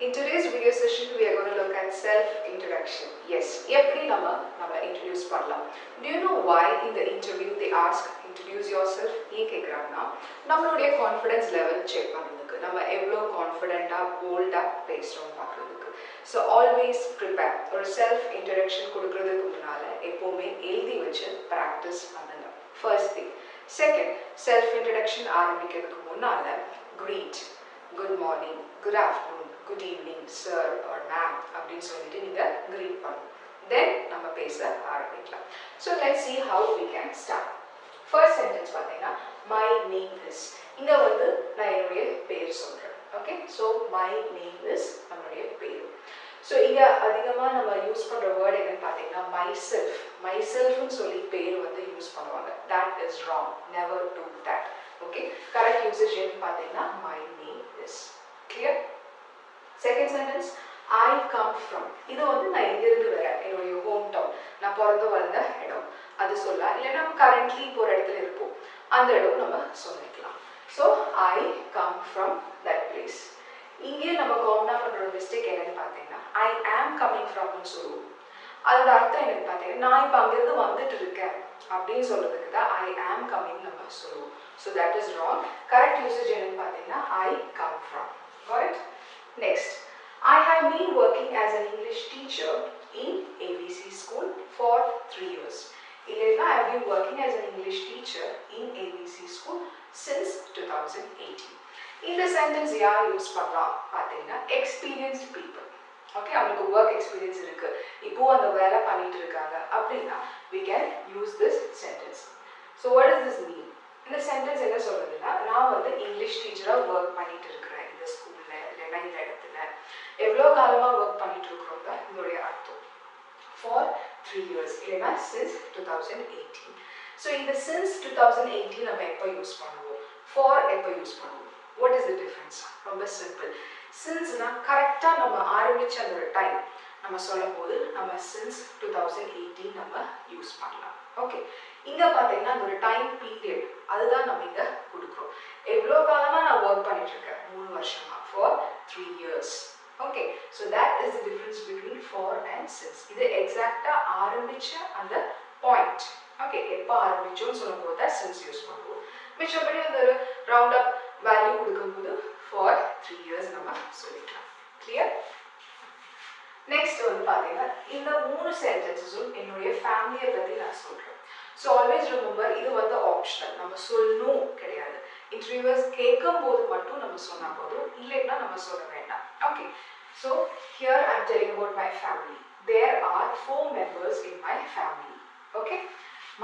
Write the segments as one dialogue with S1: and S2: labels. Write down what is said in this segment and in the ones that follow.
S1: In today's video session, we are going to look at self-introduction. Yes, எப்படி நம்ம introduce பண்ணலாம். Do you know why in the interview they ask introduce yourself? ஏன் கேக்குறாங்கன்னா நம்மளுடைய confidence level check பண்றதுக்கு, நம்ம எவ்வளவு confident-ஆ bold-ஆ பேசுறோம் பார்க்கிறதுக்கு. So always prepare. ஒரு self-introduction கொடுக்கிறதுக்கு முன்னால எப்பவுமே எழுதி வச்சு practice பண்ணுங்க. First thing. Second, self-introduction ஆரம்பிக்கிறதுக்கு முன்னால greet, good morning, good afternoon, good evening, sir or ma'am அப்படின்னு சொல்லிட்டு நீங்க greet பண்ணணும். Then நம்ம பேச ஆரம்பிக்கலாம். So let's see how we can start. First sentence பார்த்தீங்கன்னா my name is. இங்க வந்து நான் என்னுடைய பேர் சொல்றேன். Okay, so my name is நம்மளுடைய பேர். So இங்க அதிகமா நம்ம யூஸ் பண்ற வேர்ட் என்னன்னு பார்த்தீங்கன்னா myself. myselfனு சொல்லி பேர் வந்து யூஸ் பண்ணுவாங்க. That is wrong. Never do that. Okay, correct usage என்னன்னு பார்த்தீங்கன்னா my name is. Clear? Second sentence, I come from. இது வந்து நான் எங்க இருந்து வரேன், என்னுடைய ஹோம் டவுன், நான் பிறந்து வளர்ந்த இடம் அது சொல்லலாம். இல்லை நம்ம கரண்ட்லி இப்போ ஒரு இடத்துல இருப்போம், அந்த இடம் நம்ம சொல்லிக்கலாம். So I come from that place. இங்கே நம்ம காமனாக பண்ணுற மிஸ்டேக் என்னன்னு பார்த்தீங்கன்னா I am coming fromனு சொல்லுவோம். அதோட அர்த்தம் என்னன்னு பார்த்தீங்கன்னா நான் இப்போ அங்கிருந்து வந்துட்டு இருக்கேன் அப்படின்னு சொல்றதுக்கு தான் I am coming நம்ம சொல்லுவோம். So that is wrong. Correct usage என்னன்னு பார்த்தீங்கன்னா I come from. Got it? Next, I have been working as an English teacher in ABC school for 3 years. I have been working as an English teacher in ABC school since 2018. In the sentence, yaar use பண்ணலாம் பார்த்தீங்கன்னா experienced people. Okay, அவங்களுக்கு work experience இருக்கு, இப்போ அந்த வேலை பண்ணிட்டு இருக்காங்க அப்படின்னா we can use this sentence. So what does this mean? இந்த sentence என்ன சொல்றதுன்னா நான் வந்து இங்கிலீஷ் டீச்சரா ஒர்க் பண்ணிட்டு இருக்கிறேன் இந்த ஸ்கூல்ல இல்லைன்னா இந்த இடத்துல. எவ்வளோ காலமா ஒர்க் பண்ணிட்டு இருக்கிறோம் தான் இதோடைய அர்த்தம். For 3 years இல்லைன்னா since 2018. ஸோ இந்த since 2018 நம்ம எப்போ யூஸ் பண்ணுவோம், for எப்போ யூஸ் பண்ணுவோம்? What is the difference? ரொம்ப சிம்பிள். சின்ஸ்னா கரெக்டாக நம்ம ஆரம்பிச்ச அந்த ஒரு டைம் நம்ம சொல்லும் போது நம்ம since 2018 நம்ம யூஸ் பண்ணலாம். ஓகே, இங்க பார்த்தீங்கன்னா அந்த ஒரு டைம் பீரியட் அதுதான் நம்ம இங்க கொடுக்குறோம். எவ்வளோ காலமா நான் ஒர்க் பண்ணிட்டு இருக்கேன், 3 வருஷமா, for 3 years. Okay, so that is the difference between for and since. இது எக்ஸாக்டா ஆரம்பிச்ச அந்த பாயிண்ட். ஓகே, எப்போ ஆரம்பிச்சோன்னு சொல்லும் போது தான் since யூஸ் பண்ணுவோம். மிச்சபடி அந்த ஒரு ரவுண்ட் அப் வேல்யூ கொடுக்கும்போது for 3 years நம்ம சொல்லிக்கலாம். கிளியர்? நெக்ஸ்ட் வந்து பார்த்தீங்கன்னா இந்த 3 சென்டென்சஸும் என்னுடைய ஃபேமிலியை பற்றி நான் சொல்கிறேன். ஸோ ஆல்வேஸ் ரிமெம்பர், இது வந்து ஆப்ஷனல், நம்ம சொல்லணும் கிடையாது. இன்டர்வியூவர்ஸ் கேட்கும் போது மட்டும் நம்ம சொன்னால் போதும், இல்லைன்னா நம்ம சொல்ல வேண்டாம். Okay, so here I am telling about my family. There are 4 members in my family. Okay,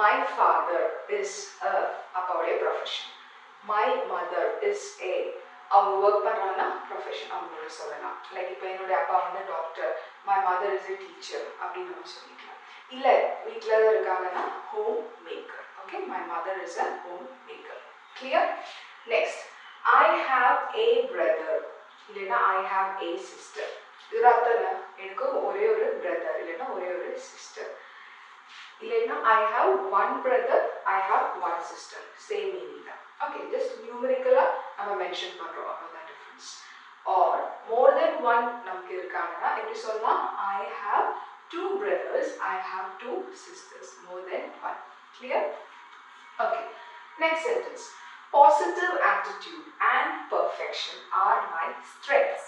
S1: my father is அப்பாவுடைய profession. my mother is a, அவங்க ஒர்க் பண்ணுறாங்கன்னா ப்ரொஃபஷன் அவங்களோட சொல்லலாம். லைக் இப்போ என்னுடைய அப்பா வந்து doctor, my mother is a teacher அப்படின்னு நம்ம சொல்லிக்கலாம். இல்லை வீட்டில் தான் இருக்காங்கன்னா home maker. Okay, my mother is a home maker. Clear? Next, I have a brother இல்லைன்னா ஐ ஹாவ் ஏ சிஸ்டர். இது அர்த்தம் எனக்கு ஒரே ஒரு பிரதர் இல்லைன்னா ஒரே ஒரு சிஸ்டர். இல்லைன்னா I have 1 brother, I have 1 sister. Same meaning தான். ஓகே, ஜஸ்ட் நியூமரிக்கலா நம்ம மென்ஷன் பண்றோம், அவ்வளோதான் டிஃபரன்ஸ். ஆர் மோர் தென் 1 நமக்கு இருக்காங்கன்னா எப்படி சொல்லலாம், I have 2 brothers, I have 2 sisters. More then 1. Clear? Okay, next sentence, positive attitude and perfection are my strengths.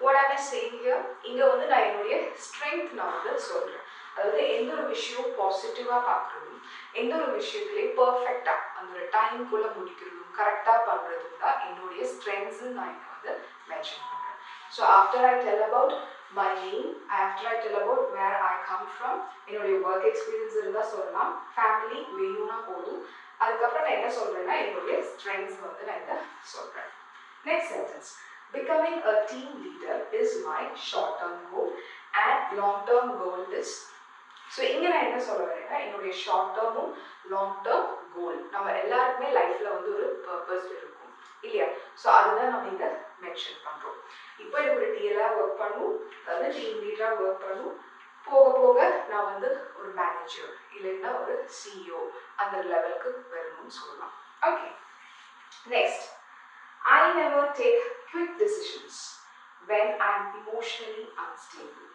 S1: What am I saying here? இங்க வந்து நான் என்னுடைய ஸ்ட்ரென்த் நான் வந்து சொல்றேன். அதாவது எந்த ஒரு விஷயம் பாசிட்டிவா பார்க்கறதும், எந்த ஒரு விஷயத்திலே பர்ஃபெக்டா அந்த ஒரு டைம்குள்ள முடிக்கிறதும் கரெக்டா பண்றதும் தான் என்னுடைய ஸ்ட்ரென்த்ஸ் நான் இங்க வந்து மென்ஷன் பண்றேன். So after I tell about my name, after I tell about where I come from, என்னுடைய ஒர்க் எக்ஸ்பீரியன்ஸ் இருந்தால் சொல்லலாம், ஃபேமிலி வேணும்னா போதும். அதுக்கப்புறம் நான் என்ன சொல்றேன்னா என்னுடைய ஸ்ட்ரென்த்ஸ் வந்து நான் இங்க சொல்றேன். Next sentence, becoming a team leader is my short-term goal and long-term goal is. So இங்கே நான் என்ன சொல்ல வரேன்னா என்னுடைய ஷார்ட் டேர்மும் லாங் டேர்ம் கோல், நம்ம எல்லாருக்குமே லைஃப்ல வந்து ஒரு பர்பஸ் இருக்கும் இல்லையா? ஸோ அதுதான் நம்ம இங்கே மென்ஷன் பண்ணுறோம். இப்போ எனக்கு ஒரு டிஎலாக ஒர்க் பண்ணும், அதாவது டீம் லீடராக ஒர்க் பண்ணும், போக போக நான் வந்து ஒரு மேனேஜர் இல்லைன்னா ஒரு சிஇஓ அந்த லெவலுக்கு வரணும்னு சொல்லலாம். Okay, next, I never take quick decisions. when I am emotionally unstable.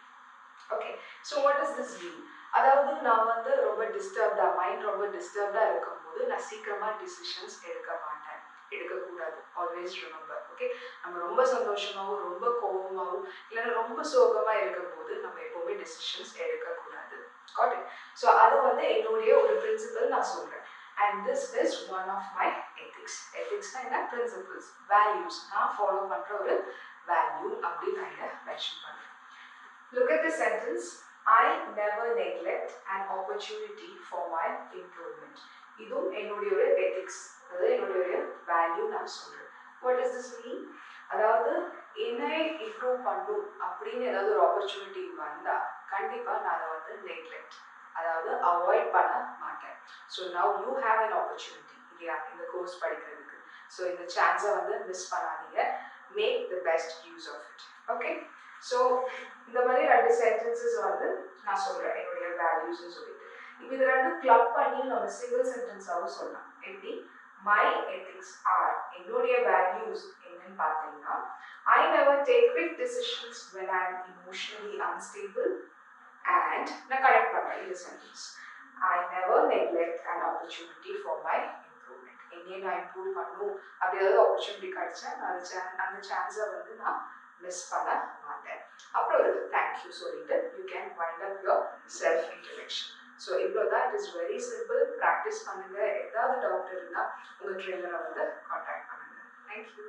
S1: Okay, so what does this mean? அதாவது நான் வந்து ரொம்ப டிஸ்டர்ப்டாக மைண்ட் ரொம்ப டிஸ்டர்ப்டாக இருக்கும்போது நான் சீக்கிரமாக டிசிஷன்ஸ் எடுக்க மாட்டேன், எடுக்கக்கூடாது. Always remember. ஓகே, நம்ம ரொம்ப சந்தோஷமாகவும் ரொம்ப கோபமாகவும் இல்லைன்னா ரொம்ப சோகமாக இருக்கும்போது நம்ம எப்போவுமே டிசிஷன்ஸ் எடுக்கக்கூடாது. Got it? ஸோ அது வந்து என்னுடைய ஒரு பிரின்சிபல் நான் சொல்கிறேன். And this is one of my ethics. எத்திக்ஸ்னால் என்ன? பிரின்சிபல்ஸ், வேல்யூஸ், நான் ஃபாலோ பண்ணுற ஒரு வேல்யூ அப்படின்னு நான் இதை மென்ஷன் பண்ணுறேன். Look at the sentence. I never neglect an opportunity for my improvement. இதுவும் என்னுடைய ஒரு எத்திக்ஸ், அதாவது என்னுடைய ஒரு வேல்யூ நான் சொல்கிறேன். What does this mean? அதாவது என்னை இம்ப்ரூவ் பண்ணும் அப்படின்னு ஏதாவது ஒரு ஆப்பர்ச்சுனிட்டி வந்தால் கண்டிப்பாக நான் அதை வந்து நெக்லெக்ட், அதாவது அவாய்ட் பண்ண மாட்டேன். So now you have an opportunity இல்லையா இந்த கோர்ஸ் படிக்கிறதுக்கு. ஸோ இந்த சான்ஸை வந்து மிஸ் பண்ணாதீங்க. Make the best use of it. Okay, so இந்த மாதிரி 2 சென்டென்சஸ் வந்து நான் சொல்கிறேன் என்னுடைய வேல்யூஸ்ன்னு சொல்லிட்டு. இப்போ இது 2 கிளப் பண்ணி நம்ம சிங்கிள் சென்டென்ஸாகவும் சொல்லலாம். எப்படி? மை எத்திக்ஸ் ஆர், என்னுடைய வேல்யூஸ் என்னன்னு பார்த்தீங்கன்னா, I never take quick decisions when I am emotionally unstable and நான் கனெக்ட் பண்ணுறேன் இந்த sentence. I never neglect an opportunity for my improvement. என்னையே நான் இம்ப்ரூவ் பண்ணணும் அப்படி ஏதாவது ஆப்பர்ச்சுனிட்டி கிடைச்சா அந்த சான்ஸை வந்து நான் மிஸ் பண்ண மாட்டேன். அப்புறம் ஒரு தேங்க்யூ சொல்லிட்டு you can wind up your self introduction. So இவ்வளோதான். It is very simple. Practise பண்ணுங்க. ஏதாவது டவுட் இருந்தால் உங்கள் ட்ரெயினரை வந்து கான்டாக்ட் பண்ணுங்க. தேங்க்யூ.